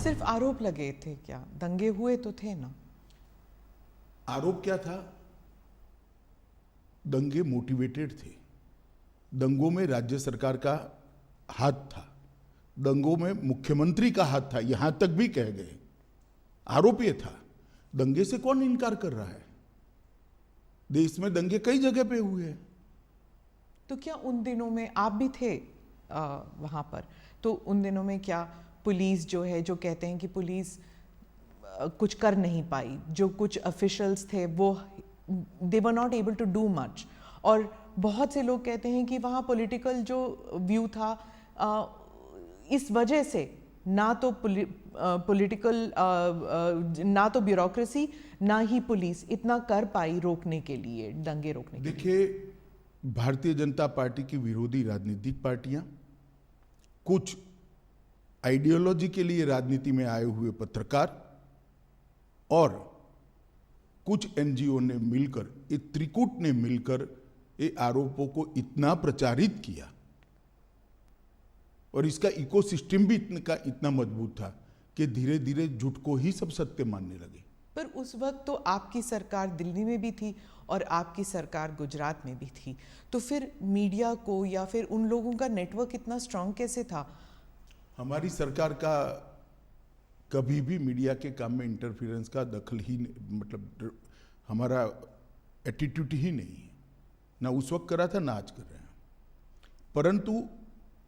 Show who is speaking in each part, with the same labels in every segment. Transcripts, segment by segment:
Speaker 1: सिर्फ आरोप लगे थे क्या? दंगे हुए तो थे ना?
Speaker 2: आरोप क्या था? दंगे मोटिवेटेड थे। दंगों में राज्य सरकार का हाथ था, दंगों में मुख्यमंत्री का हाथ था, यहां तक भी कह गए। आरोप ये था। दंगे से कौन इनकार कर रहा है? देश में दंगे कई जगह पे हुए हैं।
Speaker 1: तो क्या उन दिनों में आप भी थे वहां पर? तो उन दिनों में क्या पुलिस जो है, जो कहते हैं कि पुलिस कुछ कर नहीं पाई, जो कुछ ऑफिशियल्स थे वो they were not able to do much, और बहुत से लोग कहते हैं कि वहाँ पॉलिटिकल जो व्यू था इस वजह से ना तो पॉलिटिकल ना तो ब्यूरोक्रेसी ना ही पुलिस इतना कर पाई रोकने के लिए, दंगे रोकने के लिए।
Speaker 2: देखिए, भारतीय जनता पार्टी की विरोधी राजनीतिक पार्टियां, कुछ आइडियोलॉजी के लिए राजनीति में आए हुए पत्रकार और कुछ एनजीओ ने मिलकर, एक त्रिकूट ने मिलकर ये आरोपों को इतना प्रचारित किया और इसका इकोसिस्टम भी इतना मजबूत था कि धीरे धीरे झूठ को ही सब सत्य मानने लगे।
Speaker 1: पर उस वक्त तो आपकी सरकार दिल्ली में भी थी और आपकी सरकार गुजरात में भी थी, तो फिर मीडिया को या फिर उन लोगों का नेटवर्क इतना स्ट्रांग कैसे था?
Speaker 2: हमारी सरकार का कभी भी मीडिया के काम में इंटरफेरेंस का दखल ही, मतलब हमारा एटीट्यूड ही नहीं है। ना उस वक्त करा था, ना आज कर रहे हैं। परंतु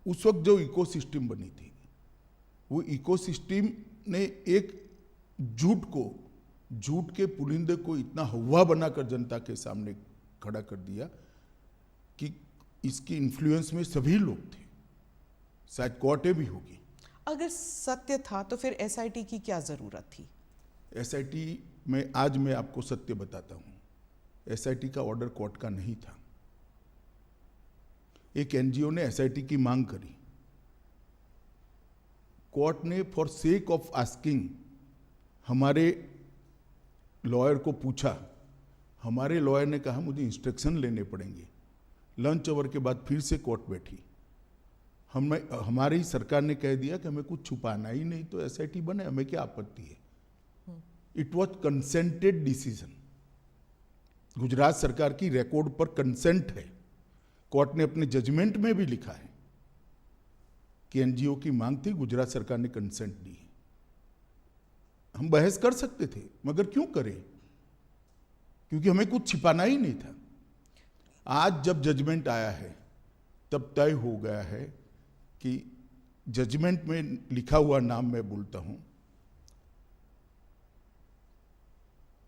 Speaker 2: उस वक्त जो इकोसिस्टम बनी थी, वो इकोसिस्टम ने एक झूठ के पुलिंदे को इतना हवा बनाकर जनता के सामने खड़ा कर दिया कि इसकी इन्फ्लुएंस में सभी लोग थे। शायद कोर्टें भी होगी।
Speaker 1: अगर सत्य था तो फिर एसआईटी की क्या जरूरत थी?
Speaker 2: एसआईटी में आज मैं आपको सत्य बताता हूं, एसआईटी का ऑर्डर कोर्ट का नहीं था। एक एनजीओ ने एसआईटी की मांग करी, कोर्ट ने फॉर सेक ऑफ आस्किंग हमारे लॉयर को पूछा। हमारे लॉयर ने कहा मुझे इंस्ट्रक्शन लेने पड़ेंगे। लंच आवर के बाद फिर से कोर्ट बैठी। हमारी सरकार ने कह दिया कि हमें कुछ छुपाना ही नहीं, तो एसआईटी बने, हमें क्या आपत्ति है। It was consented decision. Gujarat सरकार की रिकॉर्ड पर कंसेंट है। कोर्ट ने अपने जजमेंट में भी लिखा है कि एनजीओ की मांग थी, गुजरात सरकार ने कंसेंट दी। हम बहस कर सकते थे, मगर क्यों करें? क्योंकि हमें कुछ छिपाना ही नहीं था। आज जब जजमेंट आया है तब तय हो गया है कि जजमेंट में लिखा हुआ नाम मैं बोलता हूं,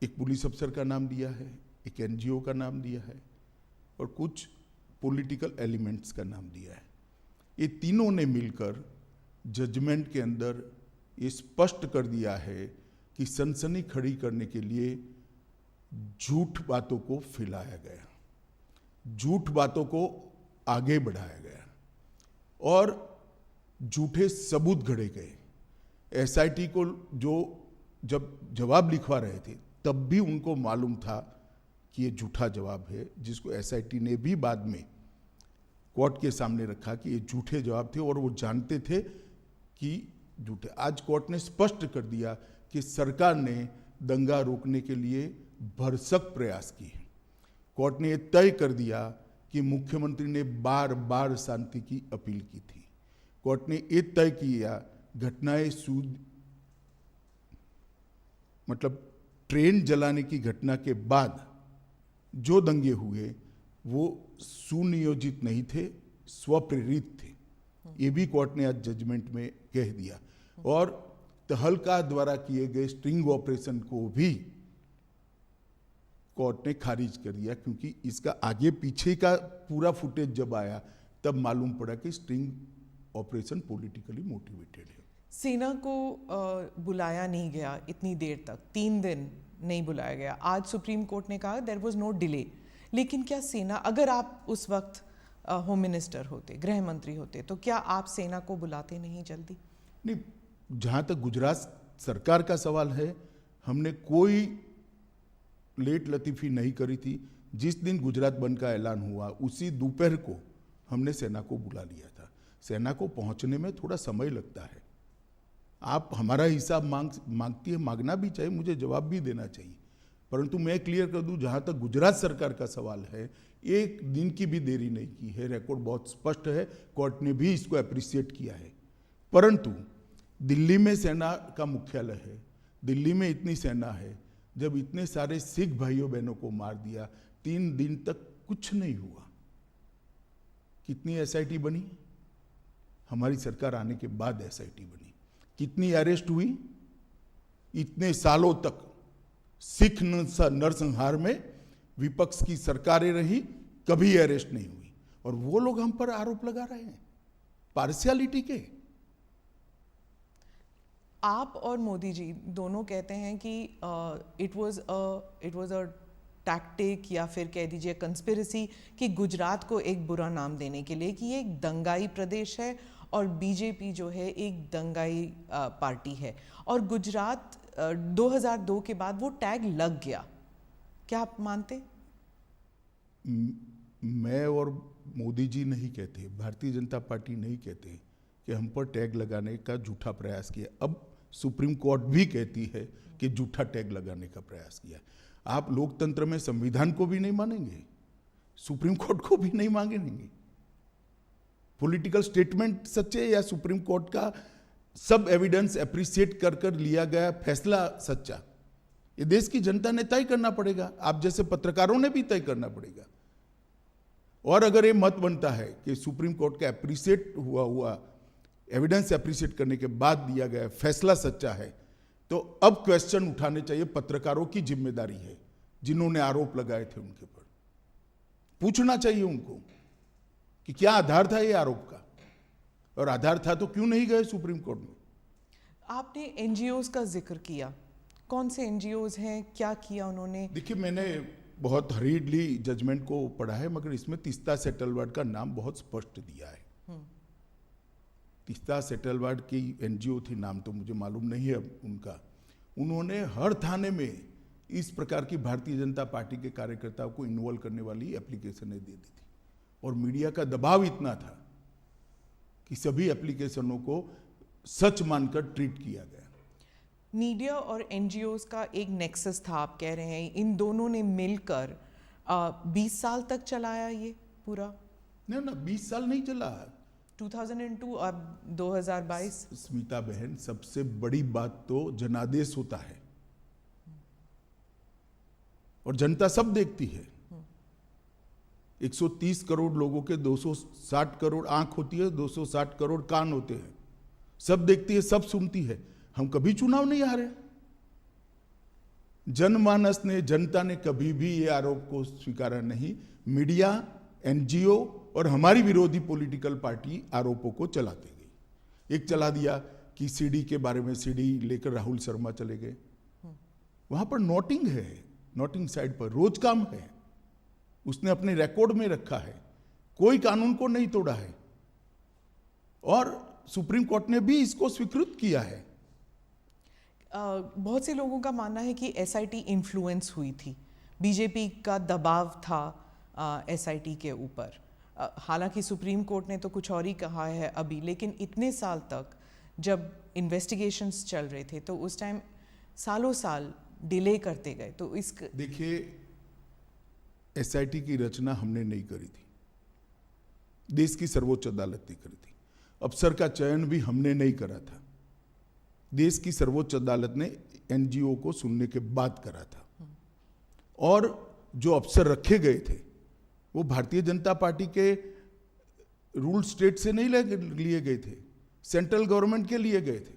Speaker 2: एक पुलिस अफसर का नाम दिया है, एक एनजीओ का नाम दिया है और कुछ पॉलिटिकल एलिमेंट्स का नाम दिया है। ये तीनों ने मिलकर जजमेंट के अंदर ये स्पष्ट कर दिया है कि सनसनी खड़ी करने के लिए झूठ बातों को फैलाया गया, झूठ बातों को आगे बढ़ाया गया और झूठे सबूत गढ़े गए। एसआईटी को जो जब जवाब लिखवा रहे थे तब भी उनको मालूम था कि ये झूठा जवाब है, जिसको एसआईटी ने भी बाद में कोर्ट के सामने रखा कि ये झूठे जवाब थे और वो जानते थे कि झूठे। आज कोर्ट ने स्पष्ट कर दिया कि सरकार ने दंगा रोकने के लिए भरसक प्रयास किए। कोर्ट ने यह तय कर दिया कि मुख्यमंत्री ने बार बार शांति की अपील की थी। कोर्ट ने यह तय किया घटनाएं मतलब ट्रेन जलाने की घटना के बाद जो दंगे हुए वो सुनियोजित नहीं थे, स्वप्रेरित थे। ये भी कोर्ट ने आज जजमेंट में कह दिया। और तहलका द्वारा किए गए स्ट्रिंग ऑपरेशन को भी कोर्ट ने खारिज कर दिया, क्योंकि इसका आगे पीछे का पूरा फुटेज जब आया तब मालूम पड़ा कि स्ट्रिंग ऑपरेशन पॉलिटिकली मोटिवेटेड है।
Speaker 1: सेना को बुलाया नहीं गया इतनी देर तक, 3 दिन नहीं बुलाया गया। आज सुप्रीम कोर्ट ने कहा देयर वाज नो डिले, लेकिन क्या सेना, अगर आप उस वक्त होम मिनिस्टर होते, गृह मंत्री होते, तो क्या आप सेना को बुलाते नहीं जल्दी?
Speaker 2: नहीं, जहाँ तक गुजरात सरकार का सवाल है, हमने कोई लेट लतीफ़ी नहीं करी थी। जिस दिन गुजरात बंद का ऐलान हुआ उसी दोपहर को हमने सेना को बुला लिया था। सेना को पहुंचने में थोड़ा समय लगता है, आप हमारा हिसाब मांगती है, मांगना भी चाहिए, मुझे जवाब भी देना चाहिए, परंतु मैं क्लियर कर दूं, जहां तक गुजरात सरकार का सवाल है, एक दिन की भी देरी नहीं की है, रिकॉर्ड बहुत स्पष्ट है, कोर्ट ने भी इसको अप्रिशिएट किया है। परंतु दिल्ली में सेना का मुख्यालय है, दिल्ली में इतनी सेना है, जब इतने सारे सिख भाइयों बहनों को मार दिया, 3 दिन तक कुछ नहीं हुआ। कितनी एसआईटी बनी? हमारी सरकार आने के बाद एसआईटी बनी। कितनी अरेस्ट हुई? इतने सालों तक सिख नरसंहार में विपक्ष की सरकारें रही, कभी अरेस्ट नहीं हुई, और वो लोग हम पर आरोप लगा रहे हैं पार्शियलिटी के।
Speaker 1: आप और मोदी जी दोनों कहते हैं कि इट वाज अ टैक्टिक या फिर कह दीजिए कंस्पिरेसी कि गुजरात को एक बुरा नाम देने के लिए कि ये एक दंगाई प्रदेश है और बीजेपी जो है एक दंगाई पार्टी है, और गुजरात 2002 के बाद वो टैग लग गया। क्या आप मानते?
Speaker 2: मैं और मोदी जी नहीं कहते, भारतीय जनता पार्टी नहीं कहते कि हम पर टैग लगाने का झूठा प्रयास किया। अब सुप्रीम कोर्ट भी कहती है कि झूठा टैग लगाने का प्रयास किया। आप लोकतंत्र में संविधान को भी नहीं मानेंगे, सुप्रीम कोर्ट को भी नहीं मांगेंगे। पॉलिटिकल स्टेटमेंट सच्चे या सुप्रीम कोर्ट का सब एविडेंस एप्रिशिएट कर कर लिया गया फैसला सच्चा, ये देश की जनता ने तय करना पड़ेगा, आप जैसे पत्रकारों ने भी तय करना पड़ेगा। और अगर ये मत बनता है कि सुप्रीम कोर्ट का एप्रिशिएट हुआ एविडेंस एप्रिशिएट करने के बाद दिया गया फैसला सच्चा है, तो अब क्वेश्चन उठाने चाहिए। पत्रकारों की जिम्मेदारी है, जिन्होंने आरोप लगाए थे उनके ऊपर पूछना चाहिए उनको कि क्या आधार था ये आरोप का, और आधार था तो क्यों नहीं गए सुप्रीम कोर्ट में।
Speaker 1: आपने एनजीओज का जिक्र किया, कौन से एनजीओज हैं, क्या किया उन्होंने?
Speaker 2: देखिए, मैंने बहुत हरीडली जजमेंट को पढ़ा है, मगर इसमें तीस्ता सेटलवाड का नाम बहुत स्पष्ट दिया है। तीस्ता सेटलवाड की एनजीओ थी, नाम तो मुझे मालूम नहीं है उनका। उन्होंने हर थाने में इस प्रकार की भारतीय जनता पार्टी के कार्यकर्ताओं को इन्वॉल्व करने वाली एप्लीकेशनें दे दी थी, और मीडिया का दबाव इतना था कि सभी एप्लीकेशनों को सच मानकर ट्रीट किया गया।
Speaker 1: मीडिया और एनजीओज का एक नेक्सस था, आप कह रहे हैं इन दोनों ने मिलकर 20 साल तक चलाया ये पूरा?
Speaker 2: नहीं ना, 20 साल नहीं चला,
Speaker 1: 2002 अब 2022।
Speaker 2: स्मिता बहन, सबसे बड़ी बात तो जनादेश होता है, और जनता सब देखती है। 130 करोड़ लोगों के 260 करोड़ आंख होती है, 260 करोड़ कान होते हैं, सब देखती है, सब सुनती है। हम कभी चुनाव नहीं हारे। जनमानस ने, जनता ने कभी भी ये आरोप को स्वीकारा नहीं। मीडिया, एनजीओ और हमारी विरोधी पॉलिटिकल पार्टी आरोपों को चलाते गई। एक चला दिया कि सीडी के बारे में, सीडी लेकर राहुल शर्मा चले गए, वहां पर नोटिंग है, नोटिंग साइड पर रोज काम है, उसने अपने रिकॉर्ड में रखा है, कोई कानून को नहीं तोड़ा है, और सुप्रीम कोर्ट ने भी इसको स्वीकृत किया है।
Speaker 1: बहुत से लोगों का मानना है कि एसआईटी इन्फ्लुएंस हुई थी, बीजेपी का दबाव था एसआईटी के ऊपर। हालांकि सुप्रीम कोर्ट ने तो कुछ और ही कहा है अभी, लेकिन इतने साल तक जब इन्वेस्टिगेशंस चल रहे थे तो उस टाइम सालों साल डिले करते गए। तो इस
Speaker 2: देखिए, एसआईटी की रचना हमने नहीं करी थी, देश की सर्वोच्च अदालत ने करी थी। अफसर का चयन भी हमने नहीं करा था, देश की सर्वोच्च अदालत ने एनजीओ को सुनने के बाद करा था। और जो अफसर रखे गए थे वो भारतीय जनता पार्टी के रूल स्टेट से नहीं लिए गए थे, सेंट्रल गवर्नमेंट के लिए गए थे,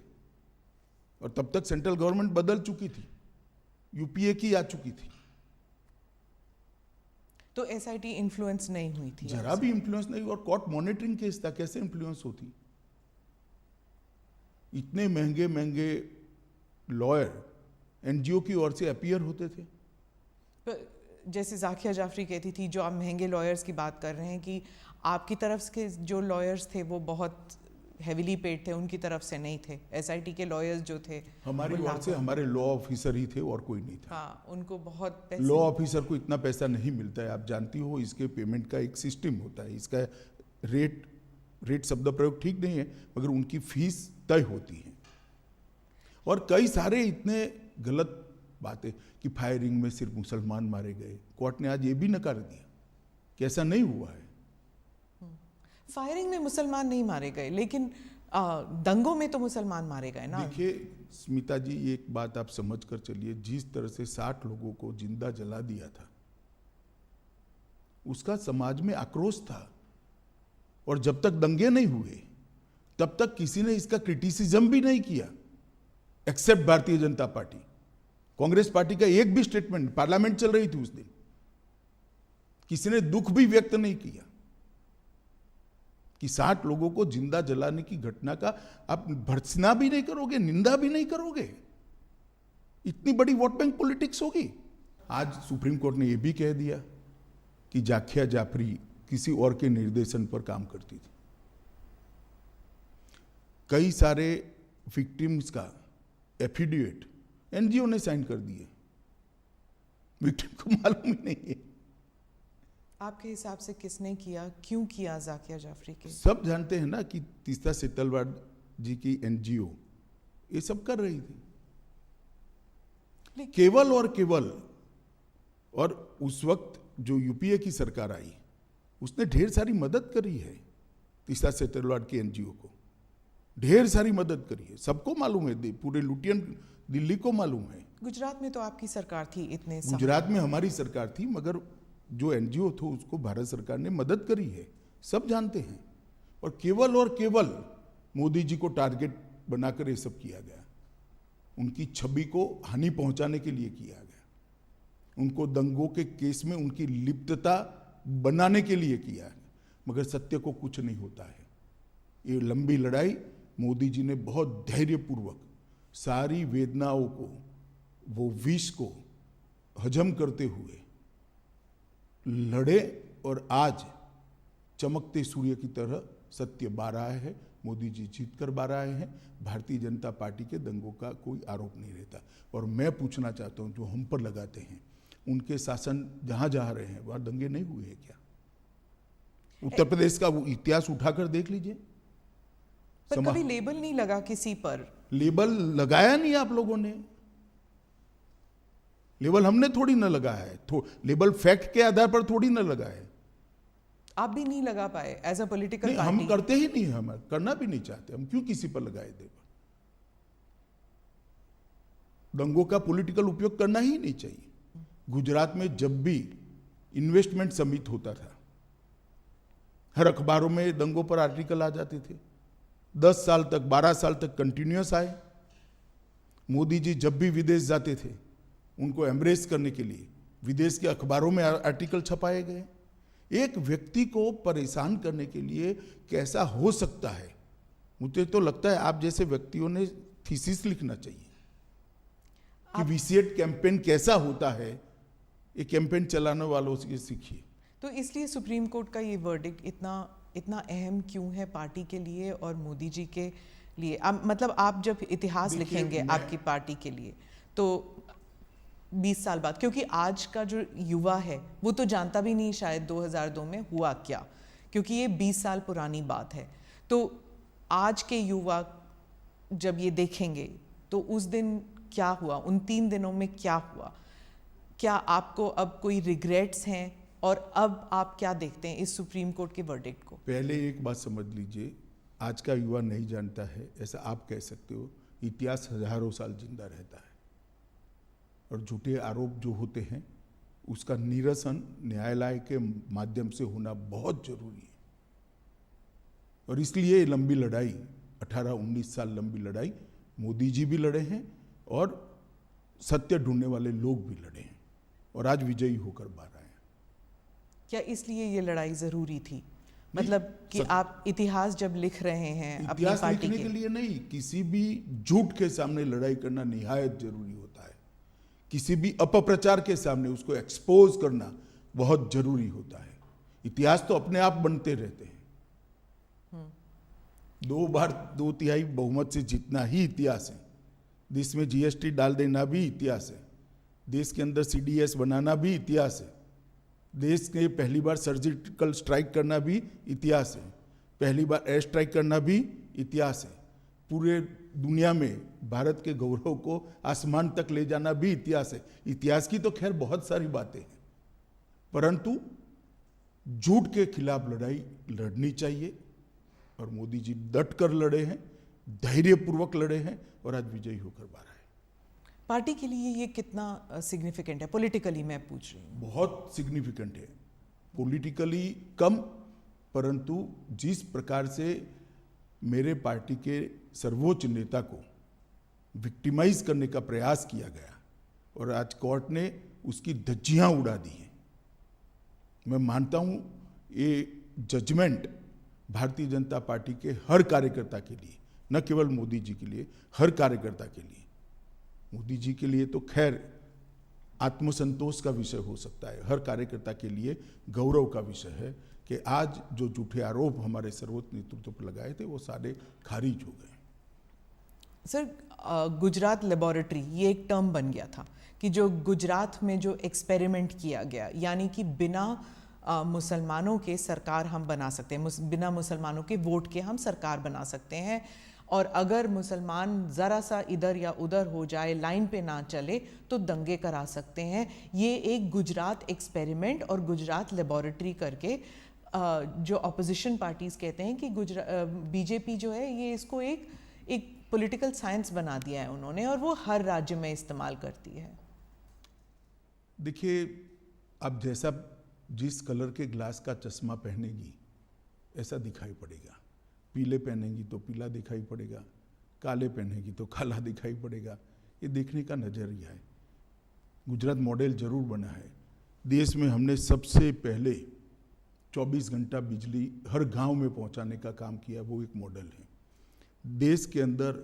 Speaker 2: और तब तक सेंट्रल गवर्नमेंट बदल चुकी थी, यूपीए की आ चुकी थी।
Speaker 1: तो एसआईटी इन्फ्लुएंस नहीं हुई थी?
Speaker 2: जरा भी इन्फ्लुएंस नहीं। और कोर्ट मॉनिटरिंग केस था, कैसे इन्फ्लुएंस होती? इतने महंगे महंगे लॉयर एनजीओ की ओर से अपीयर होते थे।
Speaker 1: जैसे जाकिया जाफरी कहती थी, जो आप महंगे लॉयर्स की बात कर रहे हैं, कि आपकी तरफ के जो लॉयर्स थे वो बहुत हेविली पेड थे, उनकी तरफ से नहीं थे। एसआईटी के लॉयर्स जो थे
Speaker 2: हमारी ओर से हमारे लॉ ऑफिसर ही थे, और कोई नहीं था।
Speaker 1: हाँ, उनको बहुत पैसे,
Speaker 2: लॉ ऑफिसर को इतना पैसा नहीं मिलता है, आप जानती हो। इसके पेमेंट का एक सिस्टम होता है, इसका रेट शब्द प्रयोग ठीक नहीं है, मगर उनकी फीस तय होती है। और कई सारे इतने गलत बातें कि फायरिंग में सिर्फ मुसलमान मारे गए। कोर्ट ने आज ये भी नकार दिया कि ऐसा नहीं हुआ है।
Speaker 1: फायरिंग में मुसलमान नहीं मारे गए, लेकिन दंगों में तो मुसलमान मारे गए ना।
Speaker 2: देखिए स्मिता जी, एक बात आप समझ कर चलिए, जिस तरह से 60 लोगों को जिंदा जला दिया था, उसका समाज में आक्रोश था। और जब तक दंगे नहीं हुए तब तक किसी ने इसका क्रिटिसिज्म भी नहीं किया, accept Bharatiya Janata party. Congress party का एक भी स्टेटमेंट, पार्लियामेंट चल रही थी उस दिन, किसी ने दुख भी व्यक्त नहीं किया कि 60 लोगों को जिंदा जलाने की घटना का आप भर्त्सना भी नहीं करोगे, निंदा भी नहीं करोगे। इतनी बड़ी वोट बैंक पॉलिटिक्स होगी। आज सुप्रीम कोर्ट ने यह भी कह दिया कि जाकिया जाफरी किसी और के निर्देशन पर काम करती थी। कई सारे विक्टिम्स का एफिडेविट एनजीओ ने साइन कर दिए, विक्टिम को मालूम ही नहीं है।
Speaker 1: आपके हिसाब से किसने किया, क्यों किया जाकिया जाफरी के?
Speaker 2: सब जानते हैं ना कि तीस्ता सेतलवाड जी की एनजीओ ये सब कर रही थी, केवल और केवल। और उस वक्त जो यूपीए की सरकार आई उसने ढेर सारी मदद करी है तीस्ता सेतलवाड की एनजीओ को, ढेर सारी मदद करी है, सबको मालूम है, पूरे लुटियन दिल्ली को मालूम है।
Speaker 1: गुजरात में तो आपकी सरकार थी, इतने
Speaker 2: गुजरात में हमारी सरकार थी, मगर जो एनजीओ था उसको भारत सरकार ने मदद करी है, सब जानते हैं। और केवल मोदी जी को टारगेट बनाकर ये सब किया गया, उनकी छवि को हानि पहुंचाने के लिए किया गया, उनको दंगों के केस में उनकी लिप्तता बनाने के लिए किया है। मगर सत्य को कुछ नहीं होता है। ये लंबी लड़ाई मोदी जी ने बहुत धैर्यपूर्वक सारी वेदनाओं को, वो विष को हजम करते हुए लड़े और आज चमकते सूर्य की तरह सत्य बाहर आया है। मोदी जी जीत कर बाहर आए हैं। भारतीय जनता पार्टी के दंगों का कोई आरोप नहीं रहता। और मैं पूछना चाहता हूं, जो हम पर लगाते हैं, उनके शासन जहां जहां रहे हैं वहां दंगे नहीं हुए हैं क्या? उत्तर प्रदेश का वो इतिहास उठाकर देख लीजिए।
Speaker 1: पर कभी लेबल नहीं लगा किसी पर?
Speaker 2: लेबल लगाया नहीं आप लोगों ने, लेबल हमने थोड़ी ना लगाया है, लेबल फैक्ट के आधार पर थोड़ी ना लगा है।
Speaker 1: आप भी नहीं लगा पाए एज अ पॉलिटिकल
Speaker 2: नहीं, हम करते ही नहीं, हम करना भी नहीं चाहते। हम क्यों किसी पर लगाए लेबल? दंगों का पॉलिटिकल उपयोग करना ही नहीं चाहिए। गुजरात में जब भी इन्वेस्टमेंट समिट होता था, हर अखबारों में दंगों पर आर्टिकल आ जाते थे। 10 साल तक, 12 साल तक कंटिन्यूअस आए। मोदी जी जब भी विदेश जाते थे, उनको एम्ब्रेस करने के लिए विदेश के अखबारों में आर्टिकल छपाए गए। एक व्यक्ति को परेशान करने के लिए कैसा हो सकता है? मुझे तो लगता है आप जैसे व्यक्तियों ने थीसिस लिखना चाहिए कि विसिएट कैंपेन कैसा होता है। ये कैंपेन चलाने वालों से सीखिए।
Speaker 1: तो इसलिए सुप्रीम कोर्ट का ये वर्डिक्ट इतना अहम क्यों है पार्टी के लिए और मोदी जी के लिए? मतलब आप जब इतिहास लिखेंगे आपकी पार्टी के लिए, तो 20 साल बाद, क्योंकि आज का जो युवा है वो तो जानता भी नहीं शायद 2002 में हुआ क्या, क्योंकि ये 20 साल पुरानी बात है। तो आज के युवा जब ये देखेंगे तो उस दिन क्या हुआ, उन 3 दिनों में क्या हुआ? क्या आपको अब कोई रिग्रेट्स हैं? और अब आप क्या देखते हैं इस सुप्रीम कोर्ट के वर्डिक्ट को?
Speaker 2: पहले एक बात समझ लीजिए, आज का युवा नहीं जानता है ऐसा आप कह सकते हो। इतिहास हजारों साल जिंदा रहता है और झूठे आरोप जो होते हैं उसका निरसन न्यायालय के माध्यम से होना बहुत जरूरी है। और इसलिए ये लंबी लड़ाई, 18-19 साल लंबी लड़ाई मोदी जी भी लड़े हैं और सत्य ढूंढने वाले लोग भी लड़े हैं और आज विजयी होकर बाहर आए हैं।
Speaker 1: क्या इसलिए ये लड़ाई जरूरी थी? मतलब कि आप इतिहास जब लिख रहे हैं अपनी पार्टी
Speaker 2: के लिए नहीं, किसी भी झूठ के सामने लड़ाई करना निहायत जरूरी होता है। किसी भी अपप्रचार के सामने उसको एक्सपोज करना बहुत जरूरी होता है। इतिहास तो अपने आप बनते रहते हैं। 2 बार 2/3 बहुमत से जीतना ही इतिहास है। देश में जीएसटी डाल देना भी इतिहास है। देश के अंदर सीडीएस बनाना भी इतिहास है। देश के पहली बार सर्जिकल स्ट्राइक करना भी इतिहास है। पहली बार एयर स्ट्राइक करना भी इतिहास है। पूरे दुनिया में भारत के गौरव को आसमान तक ले जाना भी इतिहास है। इतिहास की तो खैर बहुत सारी बातें हैं, परंतु झूठ के खिलाफ लड़ाई लड़नी चाहिए और मोदी जी डट कर लड़े हैं, धैर्यपूर्वक लड़े हैं और आज विजयी होकर बाहर आए।
Speaker 1: पार्टी के लिए ये कितना सिग्निफिकेंट है पॉलिटिकली, मैं पूछ रही हूँ।
Speaker 2: बहुत सिग्निफिकेंट है, पॉलिटिकली कम, परंतु जिस प्रकार से मेरे पार्टी के सर्वोच्च नेता को विक्टिमाइज करने का प्रयास किया गया और आज कोर्ट ने उसकी धज्जियां उड़ा दी हैं, मैं मानता हूं ये जजमेंट भारतीय जनता पार्टी के हर कार्यकर्ता के लिए, न केवल मोदी जी के लिए, हर कार्यकर्ता के लिए, मोदी जी के लिए तो खैर आत्मसंतोष का विषय हो सकता है, हर कार्यकर्ता के लिए गौरव का विषय है कि आज जो झूठे आरोप हमारे सर्वोच्च नेतृत्व पर लगाए थे वो सारे खारिज हो गए।
Speaker 1: सर, गुजरात लेबोरेटरी ये एक टर्म बन गया था कि जो गुजरात में जो एक्सपेरिमेंट किया गया, यानी कि बिना मुसलमानों के सरकार हम बना सकते हैं, बिना मुसलमानों के वोट के हम सरकार बना सकते हैं, और अगर मुसलमान ज़रा सा इधर या उधर हो जाए, लाइन पे ना चले, तो दंगे करा सकते हैं। ये एक गुजरात एक्सपेरिमेंट और गुजरात लेबोरेटरी करके जो अपोजिशन पार्टीज़ कहते हैं कि बीजेपी जो है ये इसको एक पॉलिटिकल साइंस बना दिया है उन्होंने, और वो हर राज्य में इस्तेमाल करती है।
Speaker 2: देखिए, अब जैसा जिस कलर के ग्लास का चश्मा पहनेगी ऐसा दिखाई पड़ेगा। पीले पहनेगी तो पीला दिखाई पड़ेगा, काले पहनेगी तो काला दिखाई पड़ेगा। ये देखने का नजरिया है। गुजरात मॉडल जरूर बना है। देश में हमने सबसे पहले 24 घंटा बिजली हर गांव में पहुंचाने का काम किया, वो एक मॉडल है। देश के अंदर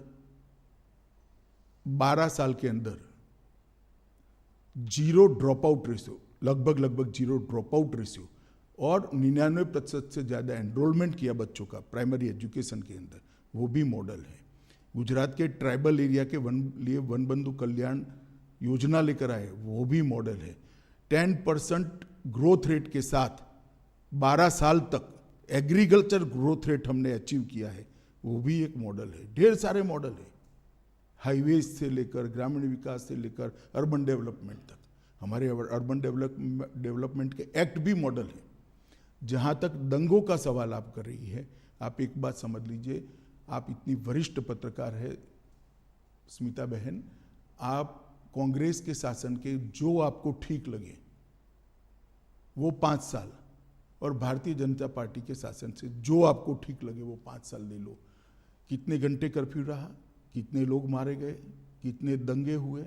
Speaker 2: 12 साल के अंदर जीरो ड्रॉप आउट रेशियो, लगभग जीरो ड्रॉप आउट रेशियो, और 99% से ज़्यादा एनरोलमेंट किया बच्चों का प्राइमरी एजुकेशन के अंदर, वो भी मॉडल है। गुजरात के ट्राइबल एरिया के लिए वन बंधु कल्याण योजना लेकर आए, वो भी मॉडल है। 10% ग्रोथ रेट के साथ 12 साल तक एग्रीकल्चर ग्रोथ रेट हमने अचीव किया है, वो भी एक मॉडल है। ढेर सारे मॉडल है, हाईवेज से लेकर ग्रामीण विकास से लेकर अर्बन डेवलपमेंट तक। हमारे अर्बन डेवलपमेंट के एक्ट भी मॉडल है। जहाँ तक दंगों का सवाल आप कर रही है, आप एक बात समझ लीजिए, आप इतनी वरिष्ठ पत्रकार है स्मिता बहन, आप कांग्रेस के शासन के जो आपको ठीक लगे वो 5 साल, और भारतीय जनता पार्टी के शासन से जो आपको ठीक लगे वो 5 साल ले लो। कितने घंटे कर्फ्यू रहा, कितने लोग मारे गए, कितने दंगे हुए,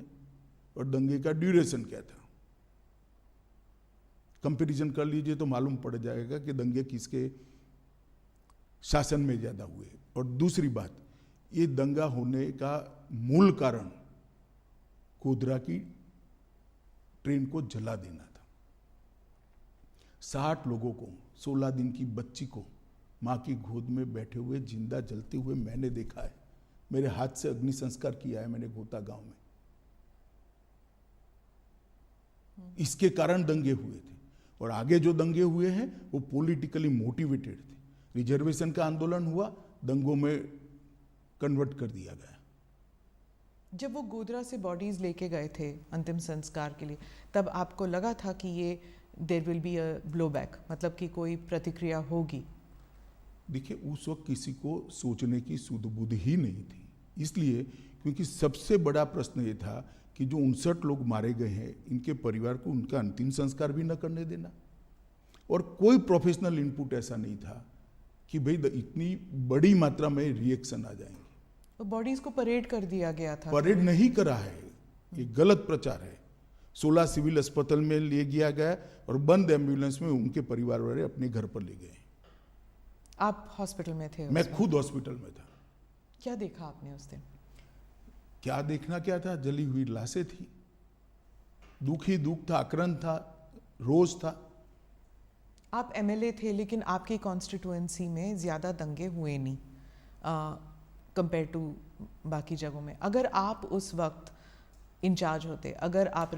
Speaker 2: और दंगे का ड्यूरेशन क्या था, कंपैरिजन कर लीजिए तो मालूम पड़ जाएगा कि दंगे किसके शासन में ज्यादा हुए। और दूसरी बात, ये दंगा होने का मूल कारण गोधरा की ट्रेन को जला देना था। 60 लोगों को, 16 दिन की बच्ची को मां की गोद में बैठे हुए जिंदा जलते हुए मैंने देखा है। मेरे हाथ से अग्नि संस्कार किया है मैंने गोता गांव में। इसके कारण दंगे हुए थे, और आगे जो दंगे हुए हैं वो पॉलिटिकली मोटिवेटेड थे। रिजर्वेशन का आंदोलन हुआ, दंगों में कन्वर्ट कर दिया गया।
Speaker 1: जब वो गोधरा से बॉडीज लेके गए थे अंतिम संस्कार के लिए, तब आपको लगा था कि ये there will be a blowback, मतलब कि कोई प्रतिक्रिया होगी?
Speaker 2: देखिए, उस वक्त किसी को सोचने की सुध बुद्धि ही नहीं थी, इसलिए क्योंकि सबसे बड़ा प्रश्न ये था कि जो 59 लोग मारे गए हैं, इनके परिवार को उनका अंतिम संस्कार भी न करने देना। और कोई प्रोफेशनल इनपुट ऐसा नहीं था कि भाई इतनी बड़ी मात्रा में रिएक्शन आ जाएंगे।
Speaker 1: तो बॉडीज को परेड कर दिया गया था।
Speaker 2: परेड नहीं करा है, ये गलत प्रचार है। 16 सिविल अस्पताल में ले गया गया और बंद एम्बुलेंस में उनके परिवार वाले अपने घर पर ले गए।
Speaker 1: आप हॉस्पिटल में थे?
Speaker 2: मैं खुद हॉस्पिटल में था।
Speaker 1: क्या देखा आपने उस दिन?
Speaker 2: क्या देखना क्या था, जली हुई लाशें थी, दुख ही दुख था, आक्रांत था, रोज था।
Speaker 1: आप एमएलए थे, लेकिन आपकी कॉन्स्टिट्यूएंसी में ज़्यादा दंगे हुए नहीं कंपेयर टू बाकी जगहों में। अगर आप उस वक्त इंचार्ज होते, अगर आप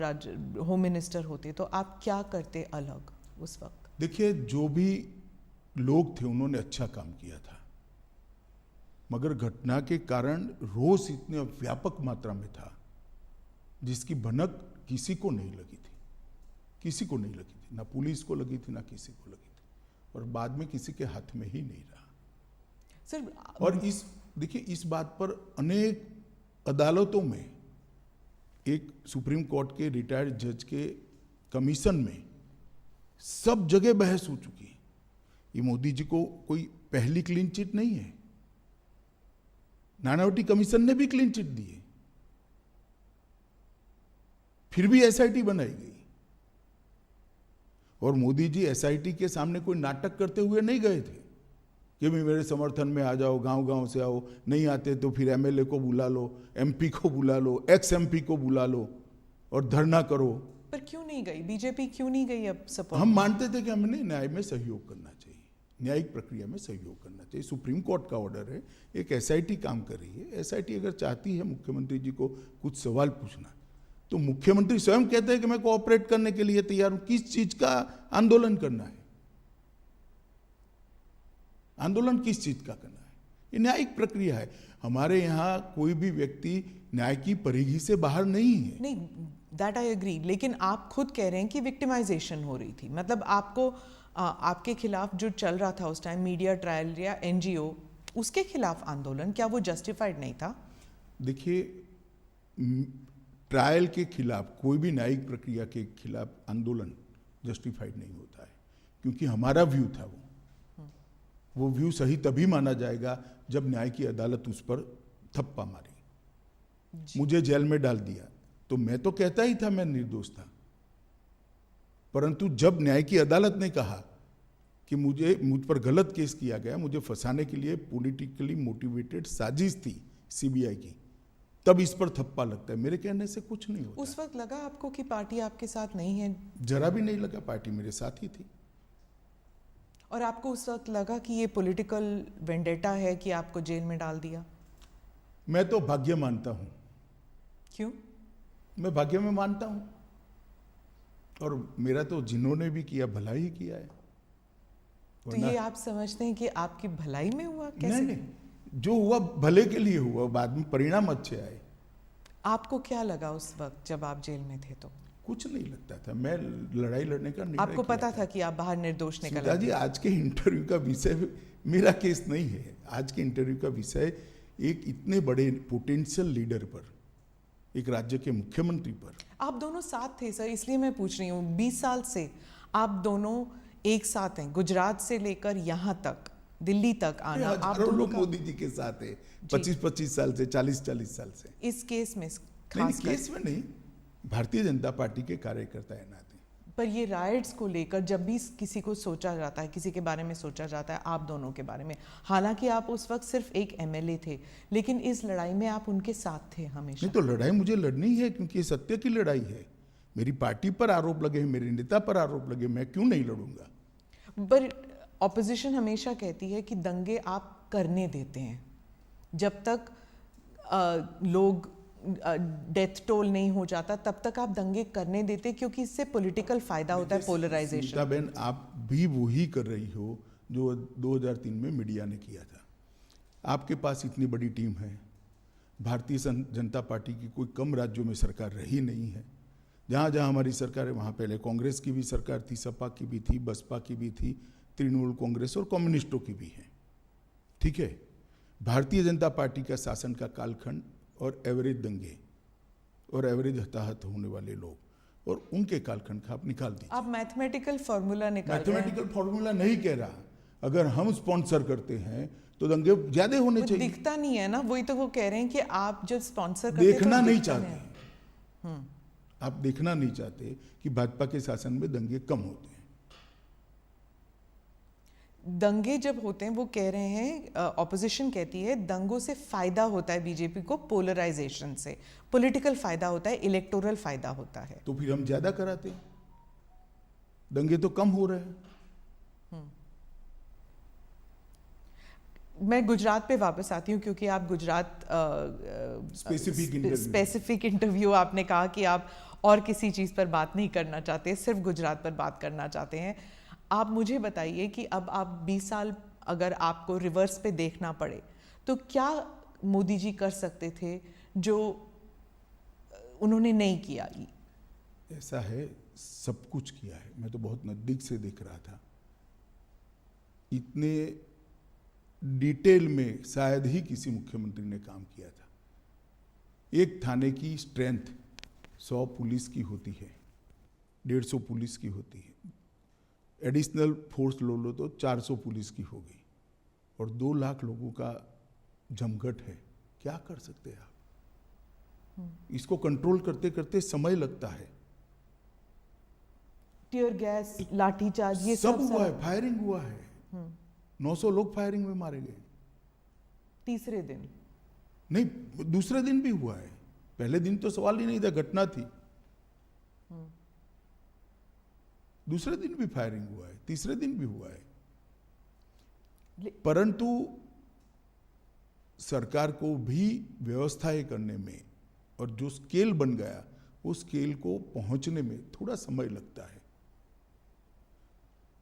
Speaker 1: होम मिनिस्टर होते, तो आप क्या करते अलग उस वक्त?
Speaker 2: देखिए, जो भी लोग थे उन्होंने अच्छा काम किया था। मगर घटना के कारण रोष इतने व्यापक मात्रा में था जिसकी भनक किसी को नहीं लगी थी, किसी को नहीं लगी थी, ना पुलिस को लगी थी ना किसी को लगी थी, और बाद में किसी के हाथ में ही नहीं रहा
Speaker 1: सर।
Speaker 2: और देखिए इस बात पर अनेक अदालतों में, एक सुप्रीम कोर्ट के रिटायर्ड जज के कमीशन में सब जगह बहस हो चुकी है। ये मोदी जी को कोई पहली क्लीन चिट नहीं है, नानावटी कमीशन ने भी क्लीन चिट दी है, फिर भी एसआईटी बनाई गई। और मोदी जी एसआईटी के सामने कोई नाटक करते हुए नहीं गए थे कि भाई मेरे समर्थन में आ जाओ, गांव गांव से आओ, नहीं आते तो फिर एमएलए को बुला लो, एमपी को बुला लो, एक्स एमपी को बुला लो और धरना करो।
Speaker 1: पर क्यों नहीं गई बीजेपी, क्यों नहीं गई अब सपोर्ट?
Speaker 2: हम मानते थे कि हमने न्याय में सहयोग करना चाहिए, न्यायिक प्रक्रिया में सहयोग करना चाहिए। सुप्रीम कोर्ट का ऑर्डर है, एक एसआईटी काम कर रही है। एसआईटी अगर चाहती है मुख्यमंत्री जी को कुछ सवाल पूछना, तो मुख्यमंत्री स्वयं कहते हैं कि मैं कोऑपरेट करने के लिए तैयार हूं। किस चीज का आंदोलन करना है? आंदोलन किस चीज का करना है? ये न्यायिक प्रक्रिया है। हमारे यहाँ कोई भी व्यक्ति न्याय की परिधि से बाहर नहीं है।
Speaker 1: नहीं, दैट आई एग्री, लेकिन आप खुद कह रहे हैं कि विक्टिमाइजेशन हो रही थी। मतलब आपको आपके खिलाफ जो चल रहा था उस टाइम मीडिया ट्रायल या एनजीओ, उसके खिलाफ आंदोलन, क्या वो जस्टिफाइड नहीं था?
Speaker 2: देखिए, ट्रायल के खिलाफ, कोई भी न्यायिक प्रक्रिया के खिलाफ आंदोलन जस्टिफाइड नहीं होता है, क्योंकि हमारा व्यू था वो व्यू सही तभी माना जाएगा जब न्याय की अदालत उस पर थप्पा मारी, मुझे जेल में डाल दिया, तो मैं तो कहता ही था मैं निर्दोष था। परंतु जब न्याय की अदालत ने कहा कि मुझ पर गलत केस किया गया, मुझे फंसाने के लिए पॉलिटिकली मोटिवेटेड साजिश थी सीबीआई की, तब इस पर थप्पा लगता है। मेरे कहने से कुछ नहीं होता।
Speaker 1: उस वक्त लगा आपको कि पार्टी आपके साथ नहीं है?
Speaker 2: जरा भी नहीं लगा, पार्टी मेरे साथ ही थी।
Speaker 1: और आपको उस वक्त लगा कि ये पॉलिटिकल वेंडेटा है कि आपको जेल में डाल दिया?
Speaker 2: मैं तो भाग्य मानता हूं।
Speaker 1: क्यों?
Speaker 2: मैं भाग्य में मानता हूं, और मेरा तो जिन्होंने भी किया भला ही किया है।
Speaker 1: तो ये आप समझते हैं कि आपकी भलाई में हुआ? कैसे?
Speaker 2: नहीं, जो हुआ भले के लिए हुआ, बाद में परिणाम अच्छे आए।
Speaker 1: आपको क्या लगा उस वक्त जब आप जेल में थे? तो
Speaker 2: कुछ नहीं लगता था, मैं लड़ाई लड़ने का निर्णय
Speaker 1: आपको पता था कि आप बाहर निर्दोष निकल
Speaker 2: सुधा जी, आज के इंटरव्यू का विषय मेरा केस नहीं है। आज के इंटरव्यू का विषय एक इतने बड़े पोटेंशियल लीडर पर, एक राज्य के मुख्यमंत्री पर।
Speaker 1: आप दोनों साथ थे सर, इसलिए मैं पूछ रही हूँ। 20 साल से आप दोनों एक साथ हैं, गुजरात से लेकर यहाँ तक, दिल्ली तक आना। आप
Speaker 2: हजारों
Speaker 1: दोनों
Speaker 2: लोग मोदी जी के साथ है, 25-25 साल से, 40-40 साल से।
Speaker 1: इस केस में
Speaker 2: नहीं, केस में नहीं, भारतीय जनता पार्टी के कार्यकर्ता है नाते।
Speaker 1: पर ये राइट्स को लेकर जब भी किसी को सोचा जाता है, किसी के बारे में सोचा जाता है, आप दोनों के बारे में, हालांकि आप उस वक्त सिर्फ एक एमएलए थे, लेकिन इस लड़ाई में आप उनके साथ थे हमेशा।
Speaker 2: नहीं, तो लड़ाई मुझे लड़नी है, क्योंकि ये सत्य की लड़ाई है। मेरी पार्टी पर आरोप लगे, मेरे नेता पर आरोप लगे, मैं क्यों नहीं लड़ूंगा?
Speaker 1: पर ऑपोजिशन हमेशा कहती है कि दंगे आप करने देते हैं, जब तक लोग डेथ टोल नहीं हो जाता तब तक आप दंगे करने देते, क्योंकि इससे पॉलिटिकल फायदा होता है, पोलराइजेशन।
Speaker 2: बहन, आप भी वही कर रही हो जो 2003 में मीडिया ने किया था। आपके पास इतनी बड़ी टीम है, भारतीय जनता पार्टी की कोई कम राज्यों में सरकार रही नहीं है। जहाँ जहाँ हमारी सरकार है, वहाँ पहले कांग्रेस की भी सरकार थी, सपा की भी थी, बसपा की भी थी, तृणमूल कांग्रेस और कम्युनिस्टों की भी है। ठीक है, भारतीय जनता पार्टी का शासन का कालखंड और एवरेज दंगे और एवरेज हताहत होने वाले लोग और उनके कालखंड का आप निकाल दीजिए।
Speaker 1: आप मैथमेटिकल फॉर्मूला निकाल रहे हैं।
Speaker 2: मैथमेटिकल फॉर्मूला नहीं कह रहा, अगर हम स्पॉन्सर करते हैं तो दंगे ज्यादा होने
Speaker 1: वो
Speaker 2: चाहिए।
Speaker 1: दिखता नहीं है ना, वही तो वो कह रहे हैं कि आप जब स्पॉन्सर करते हैं
Speaker 2: देखना
Speaker 1: तो
Speaker 2: नहीं
Speaker 1: दिखता
Speaker 2: चाहते, आप देखना नहीं चाहते कि भाजपा के शासन में दंगे कम होते हैं।
Speaker 1: दंगे जब होते हैं, वो कह रहे हैं, ऑपोजिशन कहती है दंगों से फायदा होता है बीजेपी को, पोलराइजेशन से पॉलिटिकल फायदा होता है, इलेक्टोरल फायदा होता है।
Speaker 2: तो फिर हम ज्यादा कराते हैं, दंगे तो कम हो रहे हैं।
Speaker 1: मैं गुजरात पे वापस आती हूँ, क्योंकि आप गुजरात स्पेसिफिक इंटरव्यू आपने कहा कि आप और किसी चीज़ पर बात नहीं करना चाहते, सिर्फ गुजरात पर बात करना चाहते हैं। आप मुझे बताइए कि अब आप 20 साल अगर आपको रिवर्स पे देखना पड़े तो क्या मोदी जी कर सकते थे जो उन्होंने नहीं किया?
Speaker 2: ऐसा है, सब कुछ किया है। मैं तो बहुत नज़दीक से देख रहा था। इतने डिटेल में शायद ही किसी मुख्यमंत्री ने काम किया था। एक थाने की स्ट्रेंथ 100 पुलिस की होती है, 150 पुलिस की होती है। एडिशनल फोर्स लो तो 400 पुलिस की हो गई, और 2 लाख लोगों का जमघट है। क्या कर सकते हैं आप? इसको कंट्रोल करते करते समय लगता है।
Speaker 1: टीयर गैस, लाठीचार्ज, ये
Speaker 2: सब हुआ
Speaker 1: सारा-
Speaker 2: है, फायरिंग हुआ है। 900 लोग फायरिंग में मारे गए।
Speaker 1: तीसरे दिन
Speaker 2: नहीं, दूसरे दिन भी हुआ है। पहले दिन तो सवाल ही नहीं था, घटना थी। दूसरे दिन भी फायरिंग हुआ है, तीसरे दिन भी हुआ है। परंतु सरकार को भी व्यवस्थाएं करने में, और जो स्केल बन गया, उस स्केल को पहुंचने में थोड़ा समय लगता है।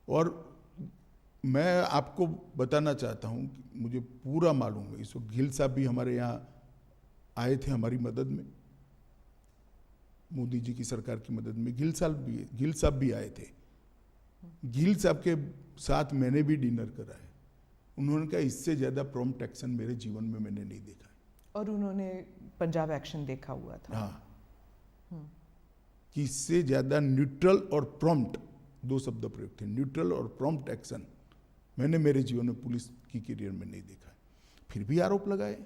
Speaker 2: और मैं आपको बताना चाहता हूं कि मुझे पूरा मालूम है, इस वक्त गिल साहब भी हमारे यहाँ आए थे हमारी मदद में, मोदी जी की सरकार की मदद में। गिल साहब भी आए थे। गिल साहब के साथ मैंने भी डिनर करा है। उन्होंने कहा इससे ज़्यादा प्रॉम्प्ट एक्शन मेरे जीवन में मैंने नहीं देखा है।
Speaker 1: और उन्होंने पंजाब एक्शन देखा हुआ था।
Speaker 2: हाँ, कि इससे ज़्यादा न्यूट्रल और प्रॉम्प्ट, 2 शब्द प्रयोग थे, न्यूट्रल और प्रॉम्प्ट एक्शन मैंने मेरे जीवन में पुलिस की करियर में नहीं देखा है। फिर भी आरोप लगाए,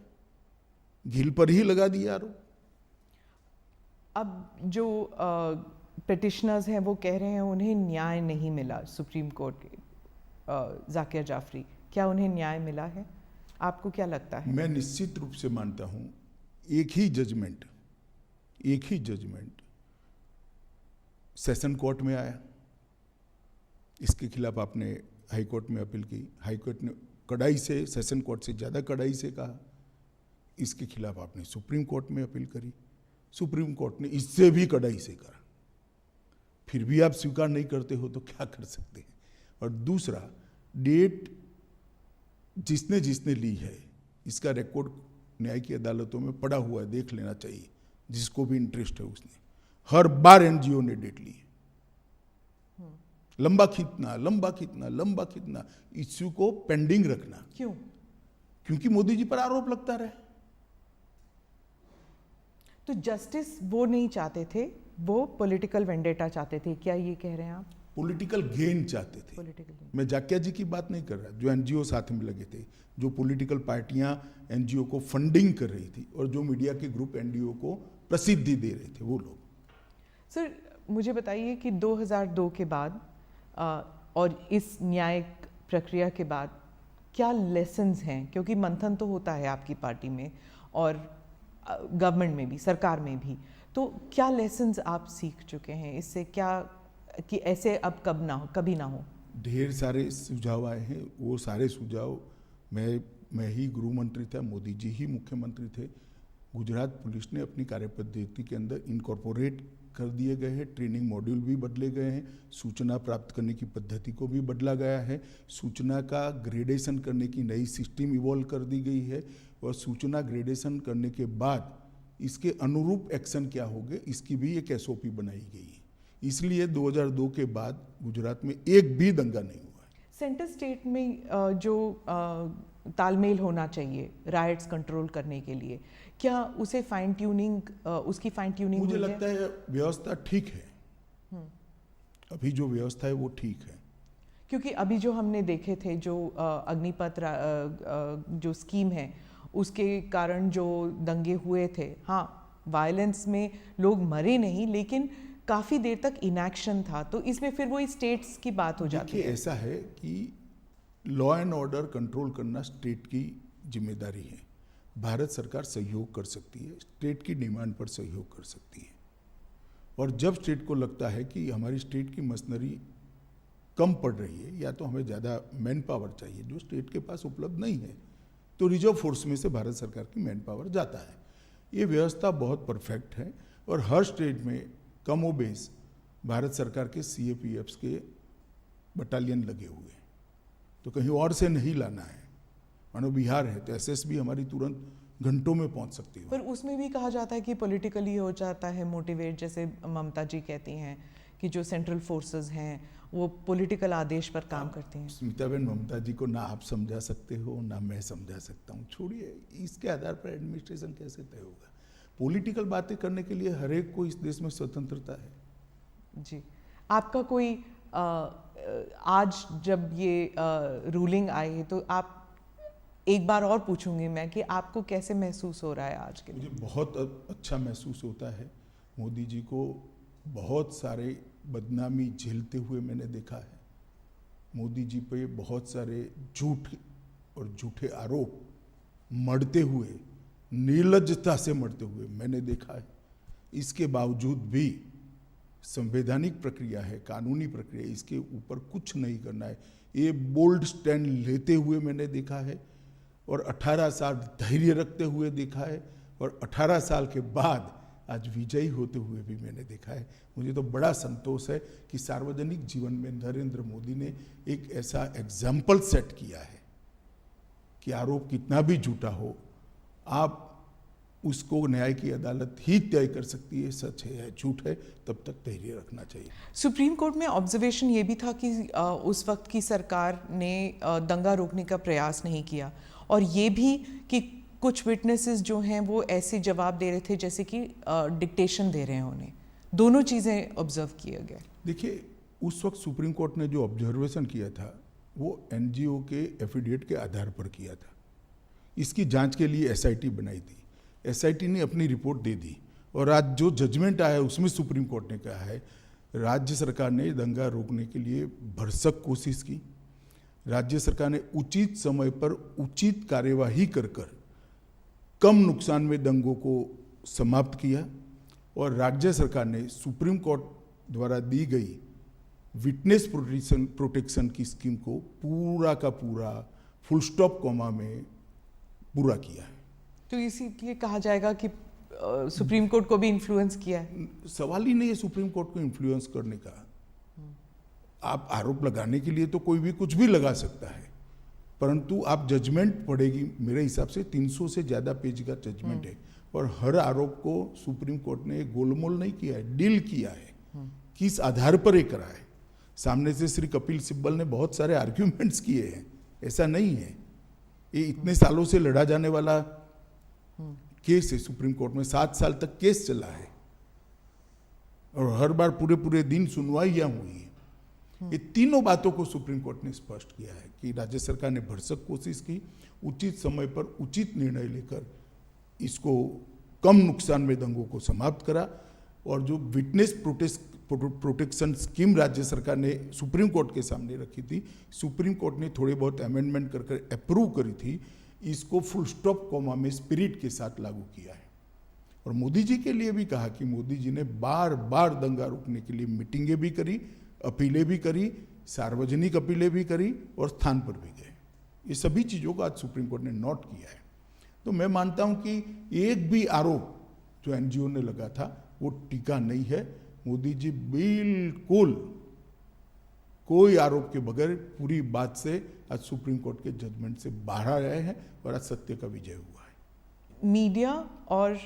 Speaker 2: गिल पर ही लगा दिया आरोप।
Speaker 1: अब जो पिटिशनर्स हैं वो कह रहे हैं उन्हें न्याय नहीं मिला सुप्रीम कोर्ट के, जाकिर जाफरी, क्या उन्हें न्याय मिला है? आपको क्या लगता है?
Speaker 2: मैं निश्चित रूप से मानता हूं, एक ही जजमेंट सेशन कोर्ट में आया। इसके खिलाफ आपने हाई कोर्ट में अपील की, हाई कोर्ट ने कड़ाई से, सेशन कोर्ट से ज़्यादा कड़ाई से कहा। इसके खिलाफ आपने सुप्रीम कोर्ट में अपील करी, सुप्रीम कोर्ट ने इससे भी कड़ाई से कहा। फिर भी आप स्वीकार नहीं करते हो तो क्या कर सकते हैं? और दूसरा, डेट जिसने ली है, इसका रिकॉर्ड न्याय की अदालतों में पड़ा हुआ है, देख लेना चाहिए जिसको भी इंटरेस्ट है उसने। हर बार एनजीओ ने डेट ली है। लंबा खींचना, इश्यू को पेंडिंग रखना।
Speaker 1: क्यों?
Speaker 2: क्योंकि मोदी जी पर आरोप लगता रहे।
Speaker 1: तो जस्टिस वो नहीं चाहते थे, वो पॉलिटिकल वेंडेटा चाहते थे, क्या ये कह रहे हैं आप?
Speaker 2: पॉलिटिकल गेन चाहते थे।
Speaker 1: Political gain.
Speaker 2: मैं जाकिया जी की बात नहीं कर रहा, जो एनजीओ साथ में लगे थे, जो पॉलिटिकल पार्टियां एनजीओ को फंडिंग कर रही थी, और जो मीडिया के ग्रुप एनजीओ को प्रसिद्धि दे रहे थे, वो लोग।
Speaker 1: सर मुझे बताइए कि 2002 के बाद और इस न्यायिक प्रक्रिया के बाद क्या लेसन्स हैं? क्योंकि मंथन तो होता है आपकी पार्टी में और गवर्नमेंट में भी, सरकार में भी, तो क्या लेसन्स आप सीख चुके हैं इससे? क्या कि ऐसे अब कभी ना हो?
Speaker 2: ढेर सारे सुझाव आए हैं। वो सारे सुझाव, मैं ही गृह मंत्री था, मोदी जी ही मुख्यमंत्री थे। गुजरात पुलिस ने अपनी कार्यपद्धति के अंदर इनकॉर्पोरेट कर दिए गए हैं। ट्रेनिंग मॉड्यूल भी बदले गए हैं, सूचना प्राप्त करने की पद्धति को भी बदला गया है, सूचना का ग्रेडेशन करने की नई सिस्टम इवॉल्व कर दी गई है, और सूचना ग्रेडेशन करने के बाद इसके अनुरूप एक्शन क्या होंगे, इसकी भी एक एसओपी बनाई गई है। इसलिए 2002 के बाद गुजरात में एक भी दंगा नहीं हुआ है।
Speaker 1: सेंटर स्टेट में जो तालमेल होना चाहिए राइट्स कंट्रोल करने के लिए, क्या उसे फाइन ट्यूनिंग, उसकी फाइन ट्यूनिंग
Speaker 2: मुझे लगता है व्यवस्था ठीक है। अभी जो व्यवस्था है वो ठीक है।
Speaker 1: क्योंकि अभी जो हमने देखे थे, जो अग्निपथ जो स्कीम है, उसके कारण जो दंगे हुए थे, हाँ वायलेंस में लोग मरे नहीं, लेकिन काफ़ी देर तक इनएक्शन था, तो इसमें फिर वही स्टेट्स की बात हो जाती है।
Speaker 2: ऐसा है कि लॉ एंड ऑर्डर कंट्रोल करना स्टेट की जिम्मेदारी है। भारत सरकार सहयोग कर सकती है, स्टेट की डिमांड पर सहयोग कर सकती है, और जब स्टेट को लगता है कि हमारी स्टेट की मशीनरी कम पड़ रही है, या तो हमें ज़्यादा मैन पावर चाहिए जो स्टेट के पास उपलब्ध नहीं है, तो रिजर्व फोर्स में से भारत सरकार की मैन पावर जाता है। ये व्यवस्था बहुत परफेक्ट है, और हर स्टेट में कमोबेश भारत सरकार के CAPFs के बटालियन लगे हुए हैं, तो कहीं और से नहीं लाना है। मानो बिहार है तो एसएसबी हमारी तुरंत घंटों में पहुंच सकती है।
Speaker 1: पर उसमें भी कहा जाता है कि पॉलिटिकली हो जाता है मोटिवेट, जैसे ममता जी कहती हैं कि जो सेंट्रल फोर्सेस हैं वो पॉलिटिकल आदेश पर काम करती हैं।
Speaker 2: स्मिताबेन, ममता जी को ना आप समझा सकते हो ना मैं समझा सकता हूँ, छोड़िए, इसके आधार पर एडमिनिस्ट्रेशन कैसे तय होगा। पॉलिटिकल बातें करने के लिए हर एक को इस देश में स्वतंत्रता है।
Speaker 1: जी, आपका कोई आज जब ये रूलिंग आई है तो आप, एक बार और पूछूंगी मैं कि आपको कैसे महसूस हो रहा है आज के दिन?
Speaker 2: मुझे बहुत अच्छा महसूस होता है। मोदी जी को बहुत सारे बदनामी झेलते हुए मैंने देखा है। मोदी जी पे बहुत सारे झूठ और झूठे आरोप मढ़ते हुए, निर्लज्जता से मढ़ते हुए मैंने देखा है। इसके बावजूद भी संवैधानिक प्रक्रिया है, कानूनी प्रक्रिया, इसके ऊपर कुछ नहीं करना है, ये बोल्ड स्टैंड लेते हुए मैंने देखा है और 18 साल धैर्य रखते हुए देखा है और 18 साल के बाद आज विजयी होते हुए भी मैंने देखा है। मुझे तो बड़ा संतोष है कि सार्वजनिक जीवन में नरेंद्र मोदी ने एक ऐसा एग्जाम्पल सेट किया है कि आरोप कितना भी झूठा हो, आप उसको न्याय की अदालत ही तय कर सकती है, सच है या झूठ है, तब तक धैर्य रखना चाहिए।
Speaker 1: सुप्रीम कोर्ट में ऑब्जर्वेशन ये भी था कि उस वक्त की सरकार ने दंगा रोकने का प्रयास नहीं किया, और ये भी कि कुछ विटनेसेस जो हैं वो ऐसे जवाब दे रहे थे जैसे कि डिक्टेशन दे रहे हैं उन्हें। दोनों चीज़ें ऑब्जर्व किया गया।
Speaker 2: देखिए, उस वक्त सुप्रीम कोर्ट ने जो ऑब्जर्वेशन किया था वो एनजीओ के एफिडेविट के आधार पर किया था। इसकी जांच के लिए एसआईटी बनाई थी, एसआईटी ने अपनी रिपोर्ट दे दी और आज जो जजमेंट आया उसमें सुप्रीम कोर्ट ने कहा है राज्य सरकार ने दंगा रोकने के लिए भरसक कोशिश की, राज्य सरकार ने उचित समय पर उचित कार्यवाही कर कम नुकसान में दंगों को समाप्त किया और राज्य सरकार ने सुप्रीम कोर्ट द्वारा दी गई विटनेस प्रोटेक्शन की स्कीम को पूरा का पूरा फुल स्टॉप कॉमा में पूरा किया है।
Speaker 1: तो इसीलिए कहा जाएगा कि सुप्रीम कोर्ट को भी इन्फ्लुएंस किया है।
Speaker 2: सवाल ही नहीं है सुप्रीम कोर्ट को इन्फ्लुएंस करने का। आप आरोप लगाने के लिए तो कोई भी कुछ भी लगा सकता है, परंतु आप जजमेंट पढ़ेगी, मेरे हिसाब से 300 से ज़्यादा पेज का जजमेंट है और हर आरोप को सुप्रीम कोर्ट ने गोलमोल नहीं किया है, डील किया है। किस आधार पर ये करा है? सामने से श्री कपिल सिब्बल ने बहुत सारे आर्ग्यूमेंट्स किए हैं, ऐसा नहीं है। ये इतने सालों से लड़ा जाने वाला केस है, सुप्रीम कोर्ट में 7 साल तक केस चला है और हर बार पूरे दिन सुनवाइयां हुई है। ये तीनों बातों को सुप्रीम कोर्ट ने स्पष्ट किया है कि राज्य सरकार ने भरसक कोशिश की, उचित समय पर उचित निर्णय लेकर इसको कम नुकसान में दंगों को समाप्त करा और जो विटनेस प्रोटेक्शन स्कीम राज्य सरकार ने सुप्रीम कोर्ट के सामने रखी थी, सुप्रीम कोर्ट ने थोड़े बहुत अमेंडमेंट कर अप्रूव करी थी, इसको फुल स्टॉप कॉमा में स्पिरिट के साथ लागू किया है। और मोदी जी के लिए भी कहा कि मोदी जी ने बार बार दंगा रोकने के लिए मीटिंगें भी करी, अपीलें भी करी, सार्वजनिक अपीलें भी करी और स्थान पर भी गए। ये सभी चीज़ों को आज सुप्रीम कोर्ट ने नोट किया है। तो मैं मानता हूं कि एक भी आरोप जो एनजीओ ने लगा था वो टीका नहीं है। मोदी जी बिल्कुल कोई आरोप के बगैर पूरी बात से आज सुप्रीम कोर्ट के जजमेंट से बाहर आए हैं और आज सत्य का विजय हुआ है।
Speaker 1: मीडिया और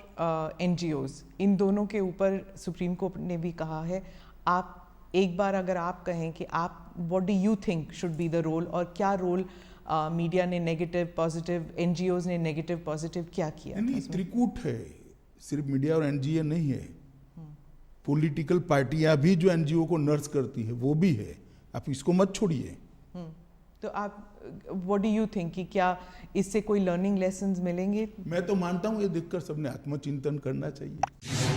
Speaker 1: एनजीओज, इन दोनों के ऊपर सुप्रीम कोर्ट ने भी कहा है। आप एक बार अगर आप कहें कि आप what do you think should be the role, और क्या रोल मीडिया ने नेगेटिव पॉजिटिव, एनजीओज ने नेगेटिव पॉजिटिव क्या किया?
Speaker 2: नहीं, त्रिकूट है, सिर्फ मीडिया और एनजीओ नहीं है। पॉलिटिकल पार्टियां भी जो एनजीओ को नर्स करती है वो भी है, आप इसको मत छोड़िए।
Speaker 1: तो आप व्हाट डू यू थिंक कि क्या इससे कोई लर्निंग लेसन्स मिलेंगे?
Speaker 2: मैं तो मानता हूं ये देखकर सबने आत्मचिंतन करना चाहिए।